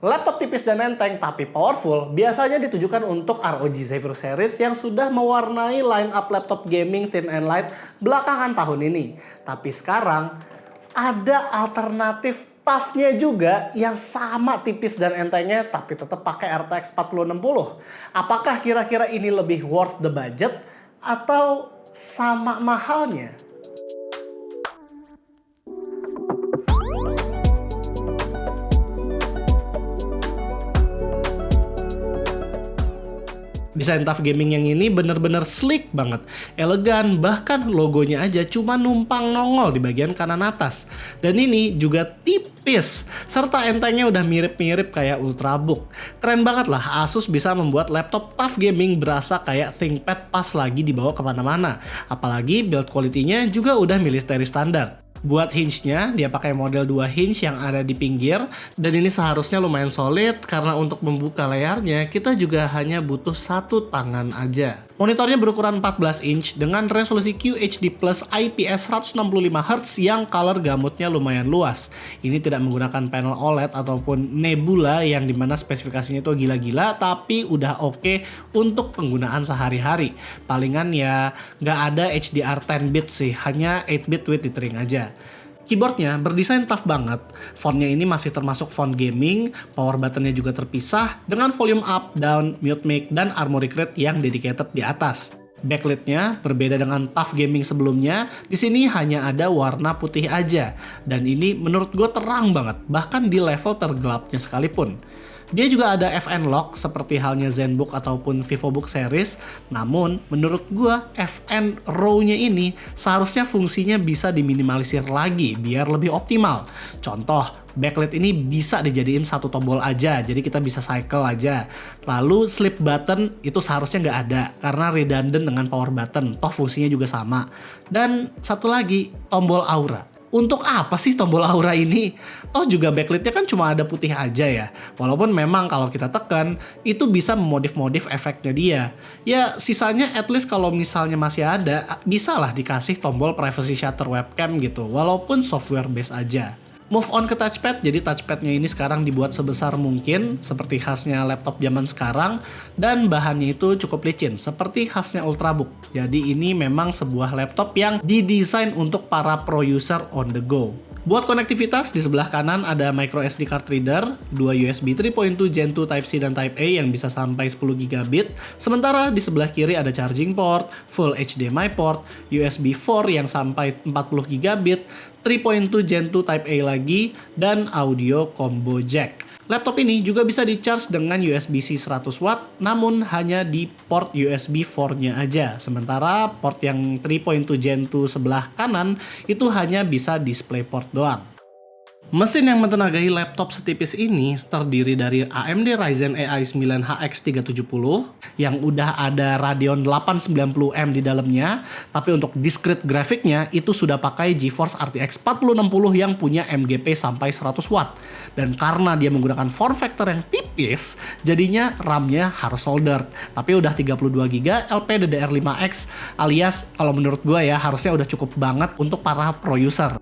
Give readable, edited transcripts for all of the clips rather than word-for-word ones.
Laptop tipis dan enteng tapi powerful biasanya ditujukan untuk ROG Zephyrus series yang sudah mewarnai line up laptop gaming thin and light belakangan tahun ini. Tapi sekarang ada alternatif TUF-nya juga yang sama tipis dan entengnya tapi tetap pakai RTX 4060. Apakah kira-kira ini lebih worth the budget atau sama mahalnya? Desain TUF gaming yang ini bener-bener sleek banget, elegan, bahkan logonya aja cuma numpang nongol di bagian kanan atas. Dan ini juga tipis, serta entengnya udah mirip-mirip kayak Ultrabook. Keren banget lah, Asus bisa membuat laptop TUF gaming berasa kayak ThinkPad pas lagi dibawa kemana-mana. Apalagi build quality-nya juga udah military standar. Buat hinge-nya, dia pakai model 2 hinge yang ada di pinggir, dan ini seharusnya lumayan solid karena untuk membuka layarnya kita juga hanya butuh satu tangan aja. Monitornya berukuran 14 inch dengan resolusi QHD Plus IPS 165Hz yang color gamutnya lumayan luas. Ini tidak menggunakan panel OLED ataupun Nebula yang dimana spesifikasinya itu gila-gila, tapi udah oke untuk penggunaan sehari-hari. Palingan ya nggak ada HDR 10-bit sih, hanya 8-bit with dithering aja. Keyboardnya berdesain tough banget, fontnya ini masih termasuk font gaming, power buttonnya juga terpisah dengan volume up, down, mute mic, dan armoury crate yang dedicated di atas. Backlightnya berbeda dengan TUF gaming sebelumnya, di sini hanya ada warna putih aja, dan ini menurut gue terang banget, bahkan di level tergelapnya sekalipun. Dia juga ada FN lock seperti halnya ZenBook ataupun VivoBook series, namun menurut gua FN RAW-nya ini seharusnya fungsinya bisa diminimalisir lagi biar lebih optimal. Contoh, backlight ini bisa dijadiin satu tombol aja, jadi kita bisa cycle aja. Lalu sleep button itu seharusnya nggak ada karena redundant dengan power button, toh fungsinya juga sama. Dan satu lagi, tombol aura. Untuk apa sih tombol aura ini? Toh juga backlightnya kan cuma ada putih aja ya. Walaupun memang kalau kita tekan, itu bisa memodif-modif efeknya dia. Ya sisanya at least kalau misalnya masih ada, bisa lah dikasih tombol privacy shutter webcam gitu. Walaupun software base aja. Move on ke touchpad, jadi touchpadnya ini sekarang dibuat sebesar mungkin, seperti khasnya laptop zaman sekarang, dan bahannya itu cukup licin, seperti khasnya Ultrabook. Jadi ini memang sebuah laptop yang didesain untuk para pro user on the go. Buat konektivitas, di sebelah kanan ada micro SD card reader, 2 USB 3.2 Gen 2 Type-C dan Type-A yang bisa sampai 10 GB, sementara di sebelah kiri ada charging port, full HDMI port, USB 4 yang sampai 40 GB, 3.2 Gen 2 Type-A lagi, dan audio combo jack. Laptop ini juga bisa di-charge dengan USB-C 100W, namun hanya di port USB 4-nya aja. Sementara port yang 3.2 Gen 2 sebelah kanan itu hanya bisa DisplayPort doang. Mesin yang mentenagai laptop setipis ini terdiri dari AMD Ryzen AI 9 HX370 yang udah ada Radeon 890M di dalamnya, tapi untuk discrete grafiknya itu sudah pakai GeForce RTX 4060 yang punya MGP sampai 100W. Dan karena dia menggunakan form factor yang tipis, jadinya RAM-nya harus soldered. Tapi udah 32GB LPDDR5X alias kalau menurut gue ya harusnya udah cukup banget untuk para pro user.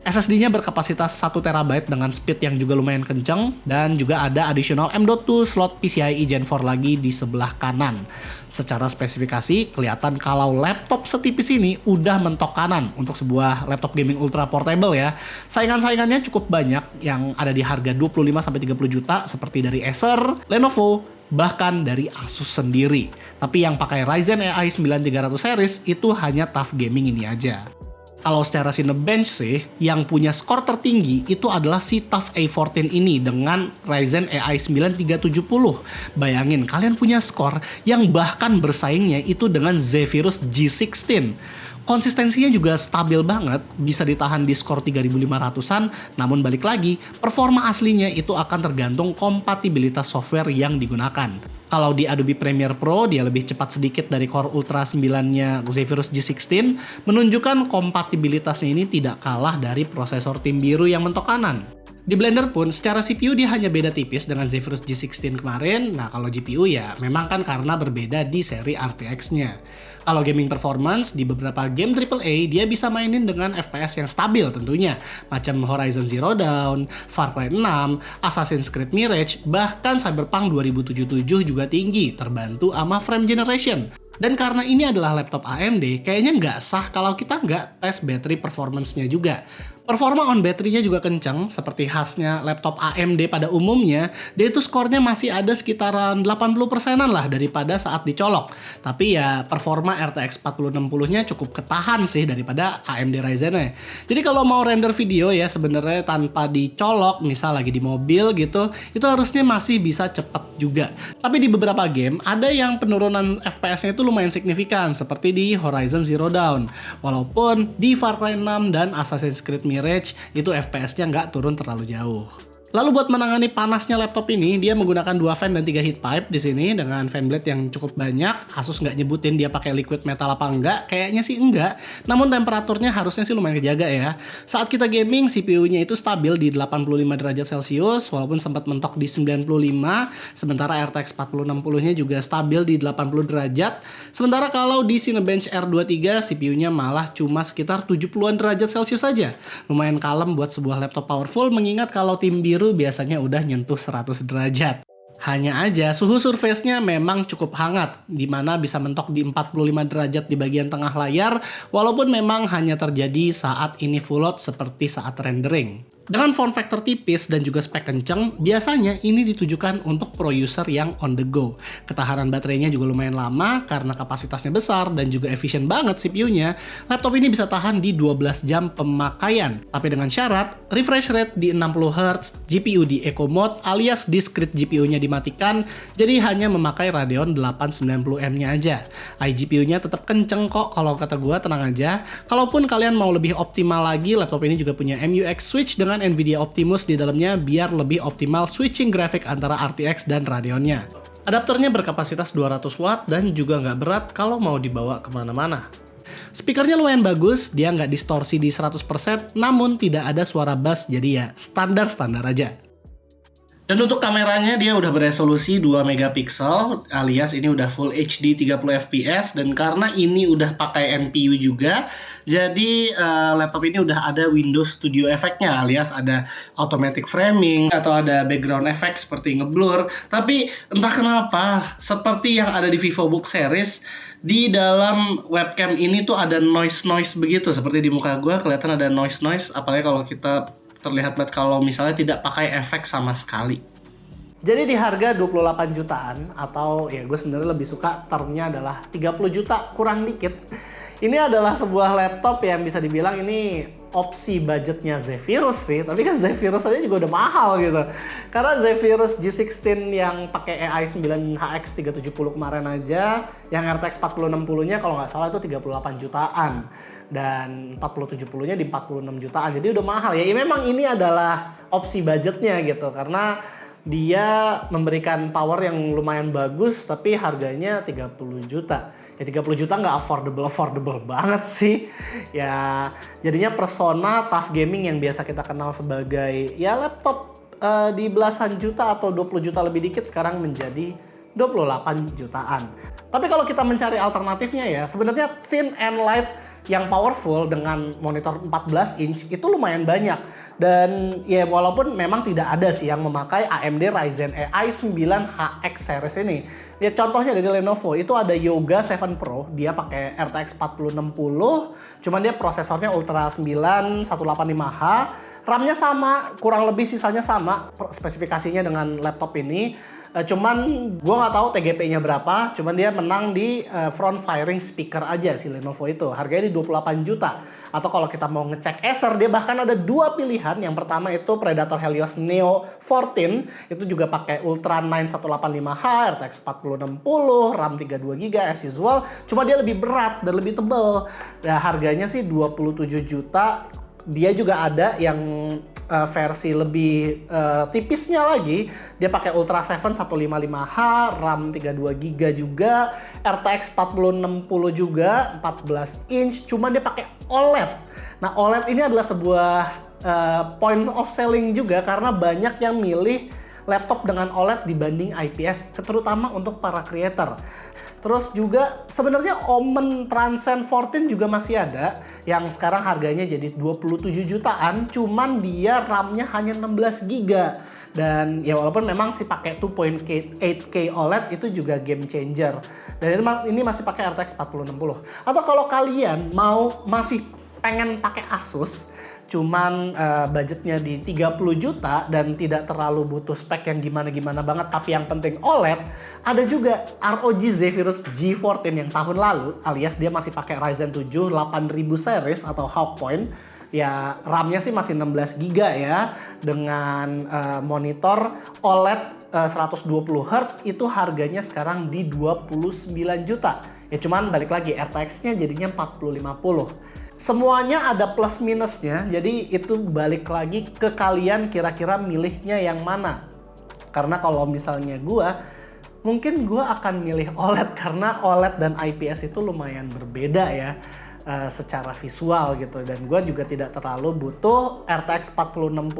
SSD-nya berkapasitas 1TB dengan speed yang juga lumayan kenceng, dan juga ada additional M.2 slot PCIe Gen 4 lagi di sebelah kanan. Secara spesifikasi, kelihatan kalau laptop setipis ini udah mentok kanan untuk sebuah laptop gaming ultra portable ya. Saingan-saingannya cukup banyak yang ada di harga 25-30 juta seperti dari Acer, Lenovo, bahkan dari Asus sendiri. Tapi yang pakai Ryzen AI 9300 series itu hanya TUF gaming ini aja. Kalau secara Cinebench sih, yang punya skor tertinggi itu adalah si TUF A14 ini dengan Ryzen AI 9370. Bayangin, kalian punya skor yang bahkan bersaingnya itu dengan Zephyrus G16. Konsistensinya juga stabil banget, bisa ditahan di skor 3500-an, namun balik lagi, performa aslinya itu akan tergantung kompatibilitas software yang digunakan. Kalau di Adobe Premiere Pro, dia lebih cepat sedikit dari Core Ultra 9-nya Zephyrus G16, menunjukkan kompatibilitasnya ini tidak kalah dari prosesor tim biru yang mentok kanan. Di Blender pun secara CPU dia hanya beda tipis dengan Zephyrus G16 kemarin. Nah kalau GPU ya memang kan karena berbeda di seri RTX-nya. Kalau gaming performance, di beberapa game AAA dia bisa mainin dengan FPS yang stabil tentunya. Macam Horizon Zero Dawn, Far Cry 6, Assassin's Creed Mirage, bahkan Cyberpunk 2077 juga tinggi, terbantu sama frame generation. Dan karena ini adalah laptop AMD, kayaknya nggak sah kalau kita nggak tes battery performance-nya juga. Performa on battery-nya juga kenceng, seperti khasnya laptop AMD pada umumnya, dia itu skornya masih ada sekitaran 80%-an lah daripada saat dicolok. Tapi ya performa RTX 4060-nya cukup ketahan sih daripada AMD Ryzen-nya. Jadi kalau mau render video ya sebenarnya tanpa dicolok, misal lagi di mobil gitu, itu harusnya masih bisa cepet juga. Tapi di beberapa game, ada yang penurunan FPS-nya itu lumayan signifikan, seperti di Horizon Zero Dawn. Walaupun di Far Cry 6 dan Assassin's Creed Mirage itu FPS-nya nggak turun terlalu jauh. Lalu buat menangani panasnya laptop ini, dia menggunakan 2 fan dan 3 heat pipe di sini dengan fan blade yang cukup banyak. Asus nggak nyebutin dia pakai liquid metal apa enggak, kayaknya sih enggak. Namun temperaturnya harusnya sih lumayan kejaga ya. Saat kita gaming, CPU-nya itu stabil di 85 derajat Celcius, walaupun sempat mentok di 95, sementara RTX 4060-nya juga stabil di 80 derajat. Sementara kalau di Cinebench R23, CPU-nya malah cuma sekitar 70-an derajat Celcius saja. Lumayan kalem buat sebuah laptop powerful, mengingat kalau tim biru biasanya udah nyentuh 100 derajat. Hanya aja suhu surface-nya memang cukup hangat, di mana bisa mentok di 45 derajat di bagian tengah layar, walaupun memang hanya terjadi saat ini full load seperti saat rendering. Dengan form factor tipis dan juga spek kenceng, biasanya ini ditujukan untuk pro user yang on the go. Ketahanan baterainya juga lumayan lama karena kapasitasnya besar dan juga efisien banget CPU-nya. Laptop ini bisa tahan di 12 jam pemakaian. Tapi dengan syarat, refresh rate di 60 Hz, GPU di Eco Mode alias discrete GPU-nya dimatikan, jadi hanya memakai Radeon 890M-nya aja. iGPU-nya tetap kenceng kok, kalau kata gua tenang aja. Kalaupun kalian mau lebih optimal lagi, laptop ini juga punya MUX switch dengan Nvidia Optimus di dalamnya biar lebih optimal switching grafik antara RTX dan Radeon-nya. Adaptornya berkapasitas 200 watt dan juga nggak berat kalau mau dibawa kemana-mana. Speakernya lumayan bagus, dia nggak distorsi di 100%, namun tidak ada suara bass, jadi ya standar-standar aja. Dan untuk kameranya dia udah beresolusi 2 megapiksel alias ini udah full HD 30 fps, dan karena ini udah pakai NPU juga, jadi laptop ini udah ada Windows Studio Effect-nya alias ada automatic framing atau ada background effect seperti ngeblur. Tapi entah kenapa seperti yang ada di VivoBook series, di dalam webcam ini tuh ada noise begitu, seperti di muka gue kelihatan ada noise, apalagi kalau kita terlihat banget kalau misalnya tidak pakai efek sama sekali. Jadi di harga 28 jutaan, atau ya gue sebenarnya lebih suka termnya adalah 30 juta kurang dikit. Ini adalah sebuah laptop yang bisa dibilang ini opsi budgetnya Zephyrus sih, tapi kan Zephyrus aja juga udah mahal gitu. Karena Zephyrus G16 yang pakai AI 9HX 370 kemarin aja, yang RTX 4060-nya kalau nggak salah itu 38 jutaan. Dan 4070-nya di 46 jutaan, jadi udah mahal ya. Memang ini adalah opsi budgetnya gitu, karena dia memberikan power yang lumayan bagus, tapi harganya 30 juta. Ya 30 juta nggak affordable banget sih. Ya jadinya persona tough gaming yang biasa kita kenal sebagai ya laptop di belasan juta atau 20 juta lebih dikit sekarang menjadi 28 jutaan. Tapi kalau kita mencari alternatifnya ya, sebenarnya thin and light yang powerful dengan monitor 14 inch itu lumayan banyak. Dan ya walaupun memang tidak ada sih yang memakai AMD Ryzen AI 9HX series ini. Ya contohnya dari Lenovo itu ada Yoga 7 Pro, dia pakai RTX 4060, cuman dia prosesornya Ultra 9 185H, RAM-nya sama, kurang lebih sisanya sama spesifikasinya dengan laptop ini. Cuman gue nggak tahu TGP-nya berapa, cuman dia menang di front firing speaker aja si Lenovo itu. Harganya di 28 juta. Atau kalau kita mau ngecek Acer, dia bahkan ada 2 pilihan. Yang pertama itu Predator Helios Neo 14, itu juga pakai Ultra 9 185H, RTX 4060, RAM 32GB as usual. Cuma dia lebih berat dan lebih tebal. Nah, harganya sih 27 juta. Dia juga ada yang versi lebih tipisnya lagi, dia pakai Ultra 7 155H, RAM 32GB juga, RTX 4060 juga, 14 inch, cuma dia pakai OLED. Nah, OLED ini adalah sebuah point of selling juga karena banyak yang milih laptop dengan OLED dibanding IPS, terutama untuk para creator. Terus juga sebenarnya Omen Transcend 14 juga masih ada yang sekarang harganya jadi 27 jutaan, cuman dia RAM-nya hanya 16 GB. Dan ya walaupun memang sih pakai 2.8K OLED itu juga game changer. Dan ini masih pakai RTX 4060. Atau kalau kalian masih pengen pakai Asus cuman budgetnya di 30 juta dan tidak terlalu butuh spek yang gimana-gimana banget tapi yang penting OLED, ada juga ROG Zephyrus G14 yang tahun lalu, alias dia masih pakai Ryzen 7 8000 series atau half point. Ya RAM-nya sih masih 16 GB ya, dengan monitor OLED 120 Hz, itu harganya sekarang di 29 juta. Ya cuman balik lagi RTX-nya jadinya 4050. Semuanya ada plus minusnya, jadi itu balik lagi ke kalian kira-kira milihnya yang mana. Karena kalau misalnya mungkin gua akan milih OLED karena OLED dan IPS itu lumayan berbeda ya secara visual gitu. Dan gua juga tidak terlalu butuh RTX 4060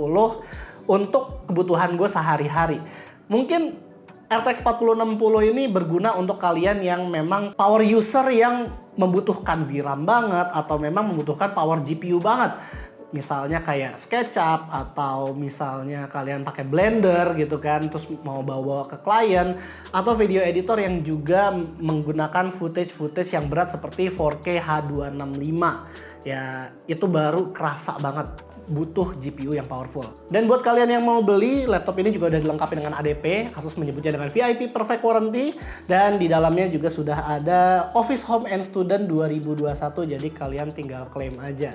untuk kebutuhan gue sehari-hari. Mungkin RTX 4060 ini berguna untuk kalian yang memang power user yang membutuhkan VRAM banget atau memang membutuhkan power GPU banget. Misalnya kayak SketchUp atau misalnya kalian pakai Blender gitu kan, terus mau bawa ke klien, atau video editor yang juga menggunakan footage yang berat seperti 4K H265. Ya itu baru kerasa banget butuh GPU yang powerful. Dan buat kalian yang mau beli, laptop ini juga udah dilengkapi dengan ADP, Asus menyebutnya dengan VIP Perfect Warranty, dan di dalamnya juga sudah ada Office Home and Student 2021, jadi kalian tinggal klaim aja.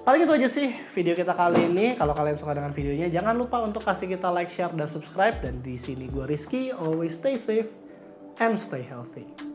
Paling itu aja sih video kita kali ini. Kalau kalian suka dengan videonya, jangan lupa untuk kasih kita like, share, dan subscribe. Dan di sini gue Rizky, always stay safe and stay healthy.